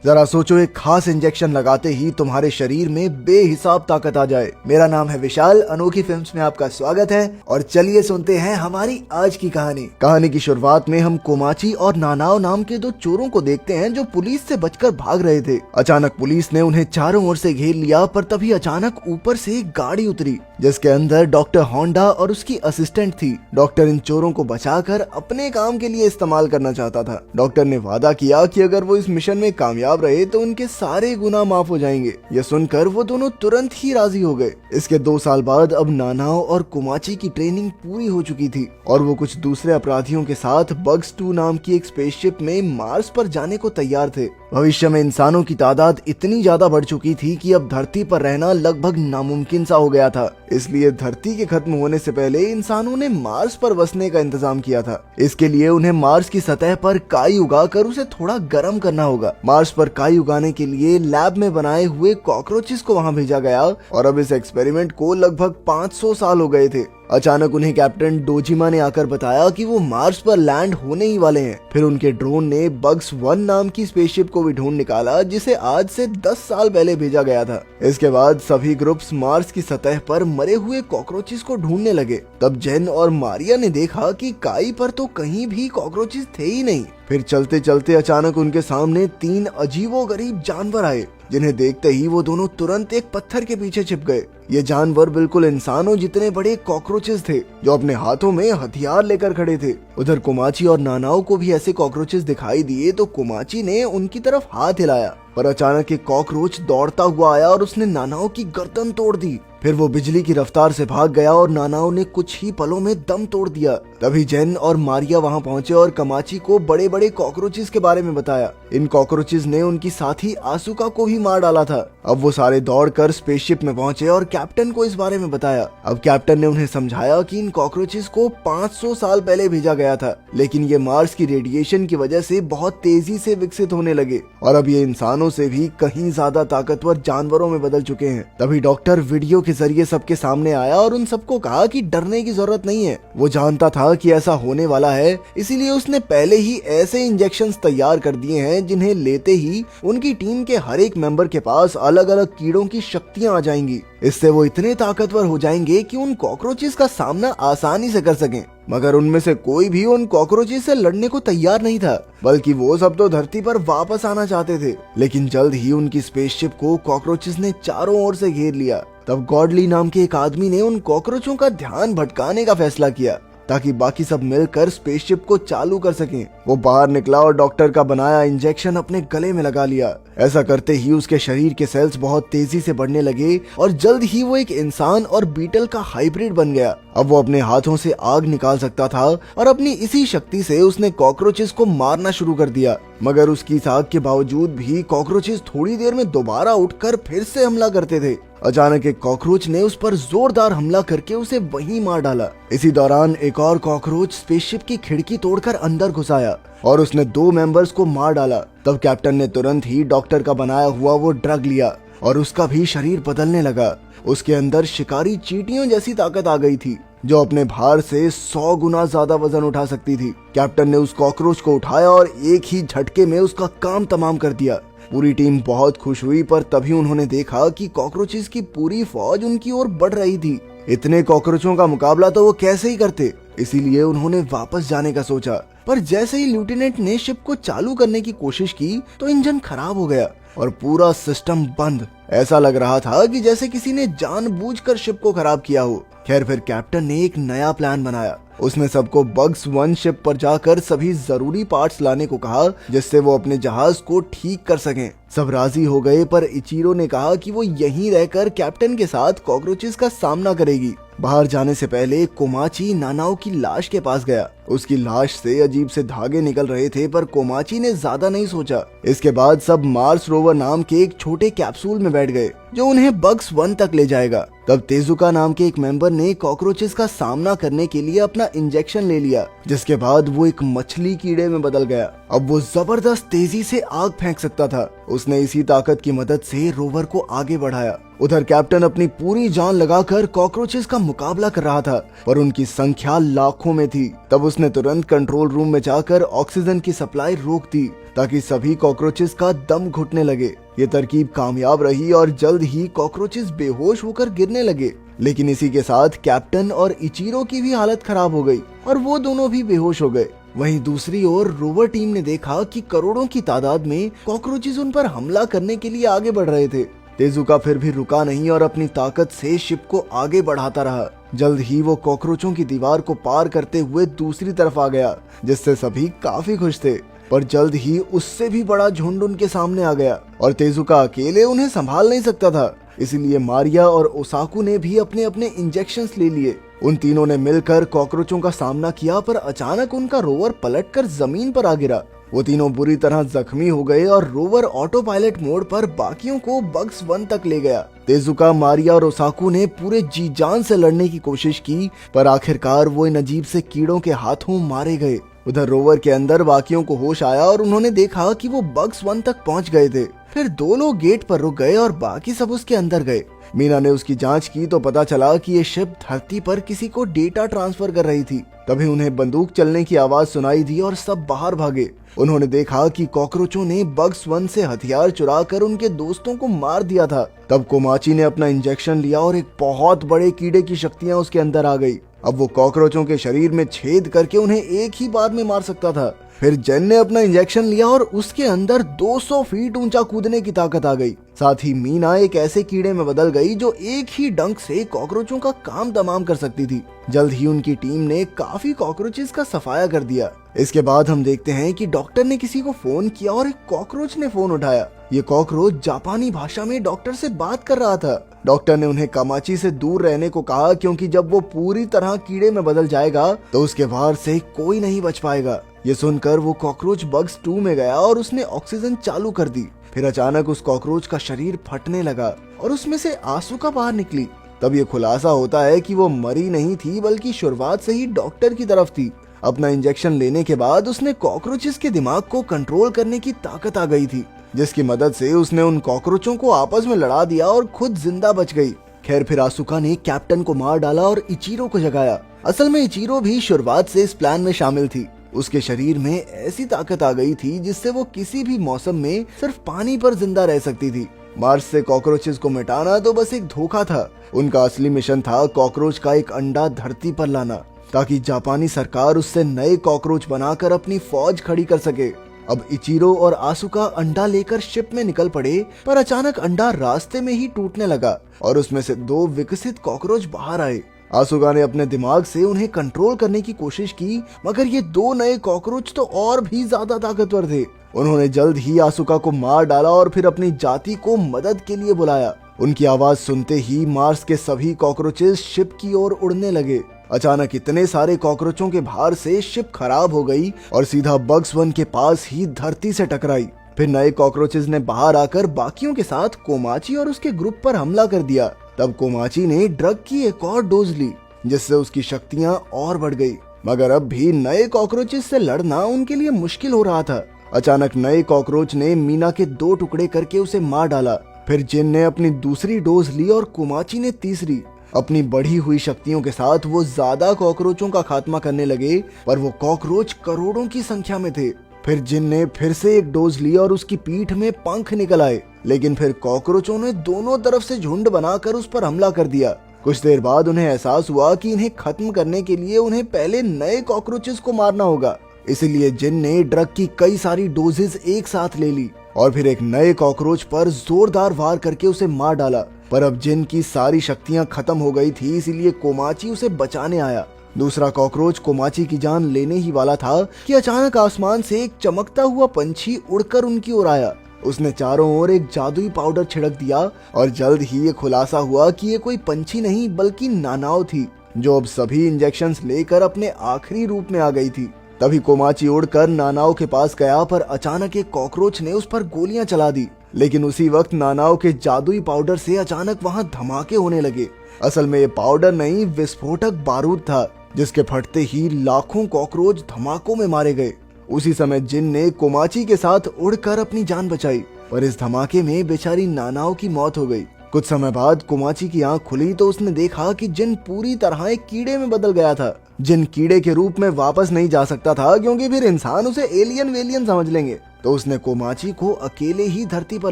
जरा सोचो, एक खास इंजेक्शन लगाते ही तुम्हारे शरीर में बेहिसाब ताकत आ जाए। मेरा नाम है विशाल, अनोखी फिल्म्स में आपका स्वागत है और चलिए सुनते हैं हमारी आज की कहानी। कहानी की शुरुआत में हम कोमाची और नानाओ नाम के दो चोरों को देखते हैं जो पुलिस से बचकर भाग रहे थे। अचानक पुलिस ने उन्हें चारों ओर से घेर लिया, पर तभी अचानक ऊपर से एक गाड़ी उतरी जिसके अंदर डॉक्टर होंडा और उसकी असिस्टेंट थी। डॉक्टर इन चोरों को बचाकर अपने काम के लिए इस्तेमाल करना चाहता था। डॉक्टर ने वादा किया कि अगर वो इस मिशन में कामयाब रहे तो उनके सारे गुनाह माफ हो जाएंगे। ये सुनकर वो दोनों तुरंत ही राजी हो गए। इसके 2 साल बाद अब नानाओ और कोमाची की ट्रेनिंग पूरी हो चुकी थी और वो कुछ दूसरे अपराधियों के साथ बग्स 2 नाम की एक स्पेसशिप में मार्स पर जाने को तैयार थे। भविष्य में इंसानों की तादाद इतनी ज्यादा बढ़ चुकी थी कि अब धरती पर रहना लगभग नामुमकिन सा हो गया था। इसलिए धरती के खत्म होने से पहले इंसानों ने मार्स पर बसने का इंतजाम किया था। इसके लिए उन्हें मार्स की सतह पर काई उगाकर उसे थोड़ा गर्म करना होगा। मार्स पर काई उगाने के लिए लैब में बनाए हुए कॉकरोचेस को वहां भेजा गया और अब इस एक्सपेरिमेंट को लगभग 500 साल हो गए थे। अचानक उन्हें कैप्टन डोजिमा ने आकर बताया कि वो मार्स पर लैंड होने ही वाले हैं। फिर उनके ड्रोन ने बग्स 1 नाम की स्पेसशिप को भी ढूंढ निकाला जिसे आज से 10 साल पहले भेजा गया था। इसके बाद सभी ग्रुप्स मार्स की सतह पर मरे हुए कॉकरोचेस को ढूंढने लगे। तब जेन और मारिया ने देखा कि काई पर तो कहीं भी कॉकरोचेस थे ही नहीं। फिर चलते चलते अचानक उनके सामने 3 अजीबोगरीब जानवर आए जिन्हें देखते ही वो दोनों तुरंत एक पत्थर के पीछे छिप गए। ये जानवर बिल्कुल इंसानों जितने बड़े कॉकरोचेस थे जो अपने हाथों में हथियार लेकर खड़े थे। उधर कोमाची और नानाओ को भी ऐसे कॉकरोचेस दिखाई दिए तो कोमाची ने उनकी तरफ हाथ हिलाया, पर अचानक एक कॉकरोच दौड़ता हुआ आया और उसने नानाओ की गर्दन तोड़ दी। फिर वो बिजली की रफ्तार से भाग गया और नानाओ ने कुछ ही पलों में दम तोड़ दिया। तभी जेन और मारिया वहां पहुंचे और कोमाची को बड़े बड़े कॉकरोचेस के बारे में बताया। इन कॉकरोचेस ने उनकी साथी आसुका को भी मार डाला था। अब वो सारे दौड़कर स्पेसशिप में पहुंचे और कैप्टन को इस बारे में बताया। अब कैप्टन ने उन्हें समझाया कि इन कॉकरोचेस को 500 साल पहले भेजा गया था, लेकिन ये मार्स की रेडिएशन की वजह से बहुत तेजी से विकसित होने लगे और अब ये इंसानों से भी कहीं ज्यादा ताकतवर जानवरों में बदल चुके हैं। तभी डॉक्टर वीडियो के जरिए सबके सामने आया और उन सबको कहा कि डरने की जरूरत नहीं है। वो जानता था कि ऐसा होने वाला है, इसीलिए उसने पहले ही ऐसे इंजेक्शंस तैयार कर दिए हैं जिन्हें लेते ही उनकी टीम के हर एक मेंबर के पास अलग अलग कीड़ों की शक्तियां आ जाएंगी। इससे वो इतने ताकतवर हो जाएंगे कि उन कॉकरोचेस का सामना आसानी से कर सकें। मगर उनमें से कोई भी उन कॉकरोचेस से लड़ने को तैयार नहीं था, बल्कि वो सब तो धरती पर वापस आना चाहते थे। लेकिन जल्द ही उनकी स्पेसशिप को कॉकरोचेस ने चारों ओर से घेर लिया। तब गॉडली नाम के एक आदमी ने उन कॉकरोचों का ध्यान भटकाने का फैसला किया ताकि बाकी सब मिलकर स्पेसशिप को चालू कर सकें। वो बाहर निकला और डॉक्टर का बनाया इंजेक्शन अपने गले में लगा लिया। ऐसा करते ही उसके शरीर के सेल्स बहुत तेजी से बढ़ने लगे और जल्द ही वो एक इंसान और बीटल का हाइब्रिड बन गया। अब वो अपने हाथों से आग निकाल सकता था और अपनी इसी शक्ति से उसने कॉकरोचेस को मारना शुरू कर दिया। मगर उसकी इस आग के बावजूद भी कॉकरोचेस थोड़ी देर में दोबारा उठकर फिर से हमला करते थे। अचानक एक कॉकरोच ने उस पर जोरदार हमला करके उसे वहीं मार डाला। इसी दौरान एक और कॉकरोच स्पेसशिप की खिड़की तोड़कर अंदर घुस आया और उसने 2 मेंबर्स को मार डाला। तब कैप्टन ने तुरंत ही डॉक्टर का बनाया हुआ वो ड्रग लिया और उसका भी शरीर बदलने लगा। उसके अंदर शिकारी चींटियों जैसी ताकत आ गई थी जो अपने भार से 100 गुना ज्यादा वजन उठा सकती थी। कैप्टन ने उस कॉकरोच को उठाया और एक ही झटके में उसका काम तमाम कर दिया। पूरी टीम बहुत खुश हुई, पर तभी उन्होंने देखा कि कॉकरोचेस की पूरी फौज उनकी ओर बढ़ रही थी। इतने कॉकरोचों का मुकाबला तो वो कैसे ही करते, इसीलिए उन्होंने वापस जाने का सोचा। पर जैसे ही लेफ्टिनेंट ने शिप को चालू करने की कोशिश की तो इंजन खराब हो गया और पूरा सिस्टम बंद। ऐसा लग रहा था कि जैसे किसी ने जानबूझकर शिप को खराब किया हो। खैर, फिर कैप्टन ने एक नया प्लान बनाया। उसने सबको बग्स 1 शिप पर जाकर सभी जरूरी पार्ट्स लाने को कहा जिससे वो अपने जहाज को ठीक कर सकें। सब राजी हो गए, पर इचिरो ने कहा कि वो यहीं रहकर कैप्टन के साथ कॉकरोचेस का सामना करेगी। बाहर जाने से पहले कोमाची नानाओ की लाश के पास गया। उसकी लाश से अजीब से धागे निकल रहे थे, पर कोमाची ने ज्यादा नहीं सोचा। इसके बाद सब मार्स रोवर नाम के एक छोटे कैप्सूल में बैठ गए जो उन्हें बग्स 1 तक ले जाएगा। तब तेजुका नाम के एक मेंबर ने कॉकरोचेस का सामना करने के लिए अपना इंजेक्शन ले लिया, जिसके बाद वो एक मछली कीड़े में बदल गया। अब वो जबरदस्त तेजी से आग फेंक सकता था। उसने इसी ताकत की मदद से रोवर को आगे बढ़ाया। उधर कैप्टन अपनी पूरी जान लगाकर कॉकरोचेस का मुकाबला कर रहा था, पर उनकी संख्या लाखों में थी। तब उसने तुरंत कंट्रोल रूम में जाकर ऑक्सीजन की सप्लाई रोक दी ताकि सभी कॉकरोचेस का दम घुटने लगे। ये तरकीब कामयाब रही और जल्द ही कॉकरोचेस बेहोश होकर गिरने लगे। लेकिन इसी के साथ कैप्टन और इचीरो की भी हालत खराब हो गई और वो दोनों भी बेहोश हो गए। वहीं दूसरी ओर रोवर टीम ने देखा कि करोड़ों की तादाद में कॉकरोचेस उन पर हमला करने के लिए आगे बढ़ रहे थे। तेजुका फिर भी रुका नहीं और अपनी ताकत से शिप को आगे बढ़ाता रहा। जल्द ही वो कॉकरोचों की दीवार को पार करते हुए दूसरी तरफ आ गया, जिससे सभी काफी खुश थे। पर जल्द ही उससे भी बड़ा झुंड उनके सामने आ गया और तेजुका अकेले उन्हें संभाल नहीं सकता था। इसलिए मारिया और ओसाकू ने भी अपने अपने इंजेक्शंस ले लिए। उन तीनों ने मिलकर कॉकरोचों का सामना किया, पर अचानक उनका रोवर पलटकर जमीन पर आ गिरा। वो तीनों बुरी तरह जख्मी हो गए और रोवर ऑटो पायलट मोड पर बाकियों को बग्स 1 तक ले गया। तेजुका, मारिया और ओसाकू ने पूरे जी जान से लड़ने की कोशिश की, पर आखिरकार वो इन अजीब से कीड़ों के हाथों मारे गए। उधर रोवर के अंदर बाकियों को होश आया और उन्होंने देखा कि वो बग्स 1 तक पहुंच गए थे। फिर 2 लोग गेट पर रुक गए और बाकी सब उसके अंदर गए। मीना ने उसकी जांच की तो पता चला कि ये शिप धरती पर किसी को डेटा ट्रांसफर कर रही थी। तभी उन्हें बंदूक चलने की आवाज सुनाई दी और सब बाहर भागे। उन्होंने देखा कि कॉकरोचों ने बग्स 1 से हथियार चुराकर उनके दोस्तों को मार दिया था। तब कोमाची ने अपना इंजेक्शन लिया और एक बहुत बड़े कीड़े की शक्तियां उसके अंदर आ गई। अब वो कॉकरोचों के शरीर में छेद करके उन्हें एक ही बार में मार सकता था। फिर जेन ने अपना इंजेक्शन लिया और उसके अंदर 200 फीट ऊंचा कूदने की ताकत आ गई। साथ ही मीना एक ऐसे कीड़े में बदल गई जो एक ही डंक से कॉकरोचों का काम तमाम कर सकती थी। जल्द ही उनकी टीम ने काफी कॉकरोचेस का सफाया कर दिया। इसके बाद हम देखते हैं कि डॉक्टर ने किसी को फोन किया और एक कॉकरोच ने फोन उठाया। ये कॉकरोच जापानी भाषा में डॉक्टर से बात कर रहा था। डॉक्टर ने उन्हें कामाची से दूर रहने को कहा, क्योंकि जब वो पूरी तरह कीड़े में बदल जाएगा तो उसके वार से कोई नहीं बच पाएगा। ये सुनकर वो कॉकरोच बग्स 2 में गया और उसने ऑक्सीजन चालू कर दी। फिर अचानक उस कॉकरोच का शरीर फटने लगा और उसमें से आंसू बाहर निकली। तब ये खुलासा होता है कि वो मरी नहीं थी, बल्कि शुरुआत से ही डॉक्टर की तरफ थी। अपना इंजेक्शन लेने के बाद उसने कॉकरोचेस के दिमाग को कंट्रोल करने की ताकत आ गई थी, जिसकी मदद से उसने उन कॉकरोचों को आपस में लड़ा दिया और खुद जिंदा बच गई। खैर, फिर आसुका ने कैप्टन को मार डाला और इचीरो को जगाया। असल में इचीरो भी शुरुआत से इस प्लान में शामिल थी। उसके शरीर में ऐसी ताकत आ गई थी जिससे वो किसी भी मौसम में सिर्फ पानी पर जिंदा रह सकती थी। मार्स से कॉकरोचेस को मिटाना तो बस एक धोखा था। उनका असली मिशन था कॉकरोच का एक अंडा धरती पर लाना, ताकि जापानी सरकार उससे नए कॉकरोच बनाकर अपनी फौज खड़ी कर सके। अब इचीरो और आसुका अंडा लेकर शिप में निकल पड़े, पर अचानक अंडा रास्ते में ही टूटने लगा और उसमें से 2 विकसित कॉकरोच बाहर आए। आसुका ने अपने दिमाग से उन्हें कंट्रोल करने की कोशिश की, मगर ये 2 नए कॉकरोच तो और भी ज्यादा ताकतवर थे। उन्होंने जल्द ही आसुका को मार डाला और फिर अपनी जाति को मदद के लिए बुलाया। उनकी आवाज सुनते ही मार्स के सभी कॉकरोचेस शिप की ओर उड़ने लगे। अचानक इतने सारे कॉकरोचों के भार से शिप खराब हो गई और सीधा बग्स 1 के पास ही धरती से टकराई। फिर नए कॉकरोचेस ने बाहर आकर बाकियों के साथ कोमाची और उसके ग्रुप पर हमला कर दिया। तब कोमाची ने ड्रग की एक और डोज ली, जिससे उसकी शक्तियां और बढ़ गई। मगर अब भी नए कॉकरोचेस से लड़ना उनके लिए मुश्किल हो रहा था। अचानक नए कॉकरोच ने मीना के 2 टुकड़े करके उसे मार डाला। फिर जिन ने अपनी दूसरी डोज ली और कोमाची ने तीसरी। अपनी बढ़ी हुई शक्तियों के साथ वो ज्यादा कॉकरोचों का खात्मा करने लगे, पर वो कॉकरोच करोड़ों की संख्या में थे। फिर जिन ने फिर से एक डोज ली और उसकी पीठ में पंख निकल आए, लेकिन फिर कॉकरोचों ने दोनों तरफ से झुंड बनाकर उस पर हमला कर दिया। कुछ देर बाद उन्हें एहसास हुआ कि इन्हें खत्म करने के लिए उन्हें पहले नए कॉकरोचेस को मारना होगा। इसलिए जिन ने ड्रग की कई सारी डोजेस एक साथ ले ली और फिर एक नए कॉकरोच पर जोरदार वार करके उसे मार डाला। पर अब जिन की सारी शक्तियां खत्म हो गई थी, इसीलिए कोमाची उसे बचाने आया। दूसरा कॉकरोच कोमाची की जान लेने ही वाला था कि अचानक आसमान से एक चमकता हुआ पंछी उड़कर उनकी ओर आया। उसने चारों ओर एक जादुई पाउडर छिड़क दिया और जल्द ही ये खुलासा हुआ कि ये कोई पंछी नहीं बल्कि नानाओ थी, जो अब सभी इंजेक्शंस लेकर अपने आखिरी रूप में आ गई थी। तभी कोमाची उड़कर नानाओ के पास गया, पर अचानक एक कॉकरोच ने उस पर गोलियां चला दी। लेकिन उसी वक्त नानाओ के जादुई पाउडर से अचानक वहां धमाके होने लगे। असल में ये पाउडर नहीं, विस्फोटक बारूद था, जिसके फटते ही लाखों कॉकरोच धमाकों में मारे गए। उसी समय जिन ने कोमाची के साथ उड़कर अपनी जान बचाई, पर इस धमाके में बेचारी नानाओ की मौत हो गई। कुछ समय बाद कोमाची की आंख खुली तो उसने देखा कि जिन पूरी तरह एक कीड़े में बदल गया था। जिन कीड़े के रूप में वापस नहीं जा सकता था, क्योंकि फिर इंसान उसे एलियन वेलियन समझ लेंगे। तो उसने कोमाची को अकेले ही धरती पर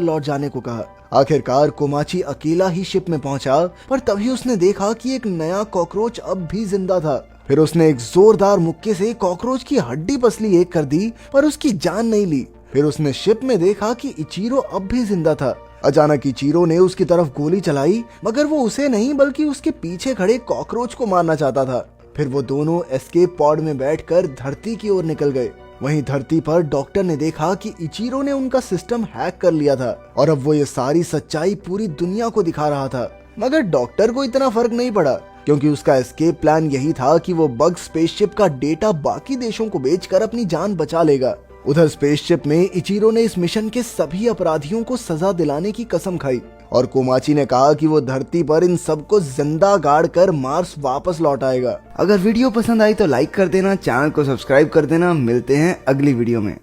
लौट जाने को कहा। आखिरकार कोमाची अकेला ही शिप में पहुंचा, पर तभी उसने देखा कि एक नया कॉकरोच अब भी जिंदा था। फिर उसने एक जोरदार मुक्के से कॉकरोच की हड्डी पसली एक कर दी, पर उसकी जान नहीं ली। फिर उसने शिप में देखा कि इचिरो अब भी जिंदा था। अचानक इचिरो ने उसकी तरफ गोली चलाई, मगर वो उसे नहीं बल्कि उसके पीछे खड़े कॉकरोच को मारना चाहता था। फिर वो दोनों एस्केप पॉड में बैठकर धरती की ओर निकल गए। वहीं धरती पर डॉक्टर ने देखा कि इचिरो ने उनका सिस्टम हैक कर लिया था और अब वो ये सारी सच्चाई पूरी दुनिया को दिखा रहा था। मगर डॉक्टर को इतना फर्क नहीं पड़ा, क्योंकि उसका एस्केप प्लान यही था कि वो बग स्पेसशिप का डेटा बाकी देशों को बेचकर अपनी जान बचा लेगा। उधर स्पेसशिप में इचिरो ने इस मिशन के सभी अपराधियों को सजा दिलाने की कसम खाई और कोमाची ने कहा कि वो धरती पर इन सबको जिंदा गाड़ कर मार्स वापस लौट आएगा। अगर वीडियो पसंद आई तो लाइक कर देना, चैनल को सब्सक्राइब कर देना। मिलते हैं अगली वीडियो में।